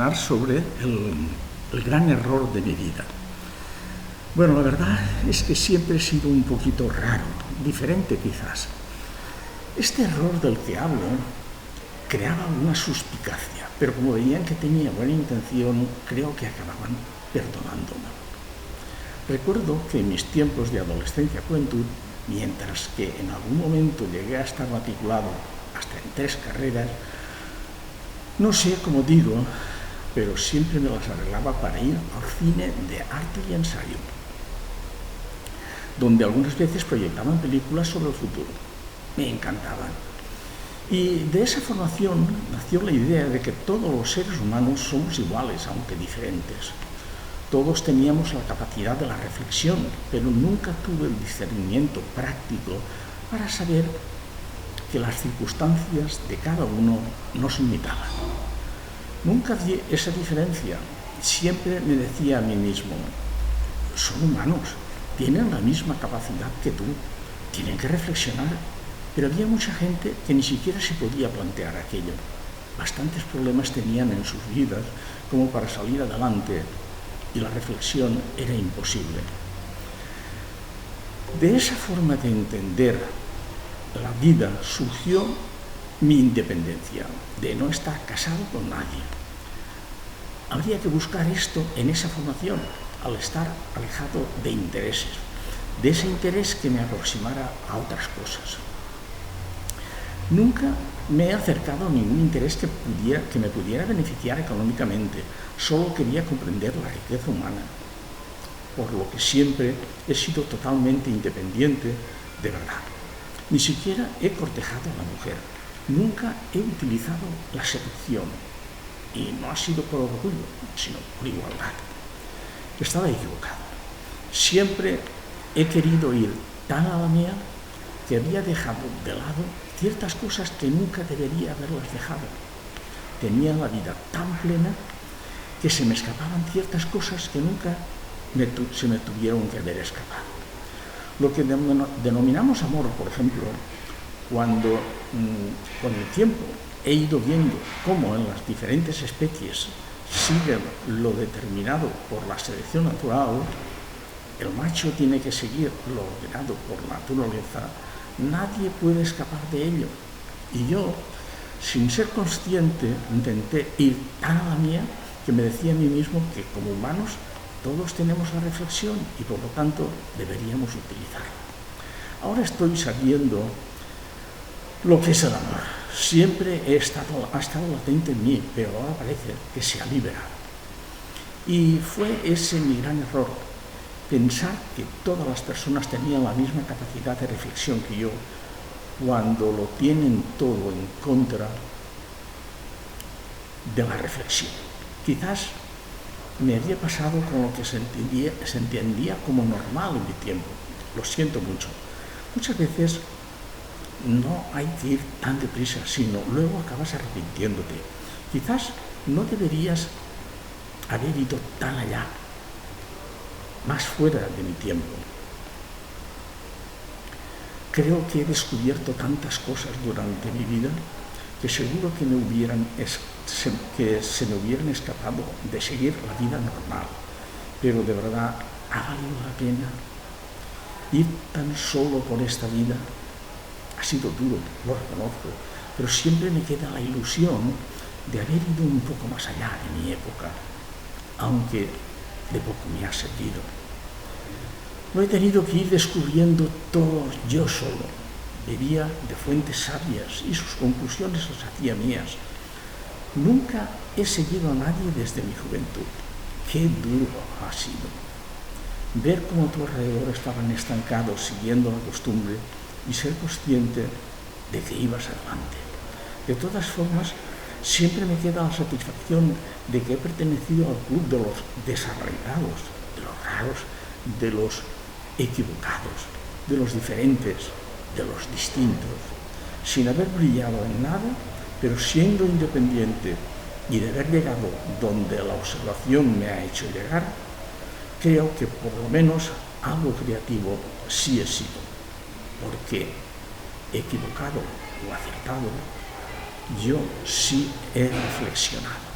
Sobre el gran error de mi vida. Bueno, la verdad es que siempre he sido un poquito raro, diferente quizás. Este error del que hablo creaba una suspicacia, pero como veían que tenía buena intención, creo que acababan perdonándome. Recuerdo que en mis tiempos de adolescencia y juventud, mientras que en algún momento llegué a estar matriculado hasta en 3 carreras, no sé cómo digo, pero siempre me las arreglaba para ir al cine de arte y ensayo, donde algunas veces proyectaban películas sobre el futuro. Me encantaban. Y de esa formación nació la idea de que todos los seres humanos somos iguales, aunque diferentes. Todos teníamos la capacidad de la reflexión, pero nunca tuve el discernimiento práctico para saber que las circunstancias de cada uno nos limitaban. Nunca vi esa diferencia. Siempre me decía a mí mismo, son humanos, tienen la misma capacidad que tú, tienen que reflexionar. Pero había mucha gente que ni siquiera se podía plantear aquello. Bastantes problemas tenían en sus vidas como para salir adelante y la reflexión era imposible. De esa forma de entender la vida surgió mi independencia, de no estar casado con nadie. Habría que buscar esto en esa formación, al estar alejado de intereses, de ese interés que me aproximara a otras cosas. Nunca me he acercado a ningún interés que me pudiera beneficiar económicamente, solo quería comprender la riqueza humana, por lo que siempre he sido totalmente independiente de verdad. Ni siquiera he cortejado a la mujer. Nunca he utilizado la seducción, y no ha sido por orgullo, sino por igualdad. Estaba equivocado. Siempre he querido ir tan a la mía que había dejado de lado ciertas cosas que nunca debería haberlas dejado. Tenía la vida tan plena que se me escapaban ciertas cosas que nunca se me tuvieron que haber escapado. Lo que denominamos amor, por ejemplo, cuando con el tiempo he ido viendo cómo en las diferentes especies siguen lo determinado por la selección natural, el macho tiene que seguir lo ordenado por la naturaleza, nadie puede escapar de ello. Y yo, sin ser consciente, intenté ir tan a la mía que me decía a mí mismo que como humanos todos tenemos la reflexión y por lo tanto deberíamos utilizarla. Ahora estoy sabiendo lo que es el amor. Siempre ha estado latente en mí, pero ahora parece que se ha liberado. Y fue ese mi gran error, pensar que todas las personas tenían la misma capacidad de reflexión que yo, cuando lo tienen todo en contra de la reflexión. Quizás me había pasado con lo que se entendía como normal en mi tiempo. Lo siento mucho. Muchas veces no hay que ir tan deprisa, sino luego acabas arrepintiéndote. Quizás no deberías haber ido tan allá, más fuera de mi tiempo. Creo que he descubierto tantas cosas durante mi vida que seguro que se me hubieran escapado de seguir la vida normal. Pero de verdad, ¿ha valido la pena ir tan solo por esta vida? Ha sido duro, lo reconozco, pero siempre me queda la ilusión de haber ido un poco más allá en mi época, aunque de poco me ha servido. Lo he tenido que ir descubriendo todo yo solo. Bebía de fuentes sabias y sus conclusiones las hacía mías. Nunca he seguido a nadie desde mi juventud. Qué duro ha sido. Ver cómo a tu alrededor estaban estancados siguiendo la costumbre y ser consciente de que ibas adelante. De todas formas, siempre me queda la satisfacción de que he pertenecido al club de los desarraigados, de los raros, de los equivocados, de los diferentes, de los distintos, sin haber brillado en nada, pero siendo independiente y de haber llegado donde la observación me ha hecho llegar, creo que por lo menos algo creativo sí he sido, porque equivocado o acertado, yo sí he reflexionado.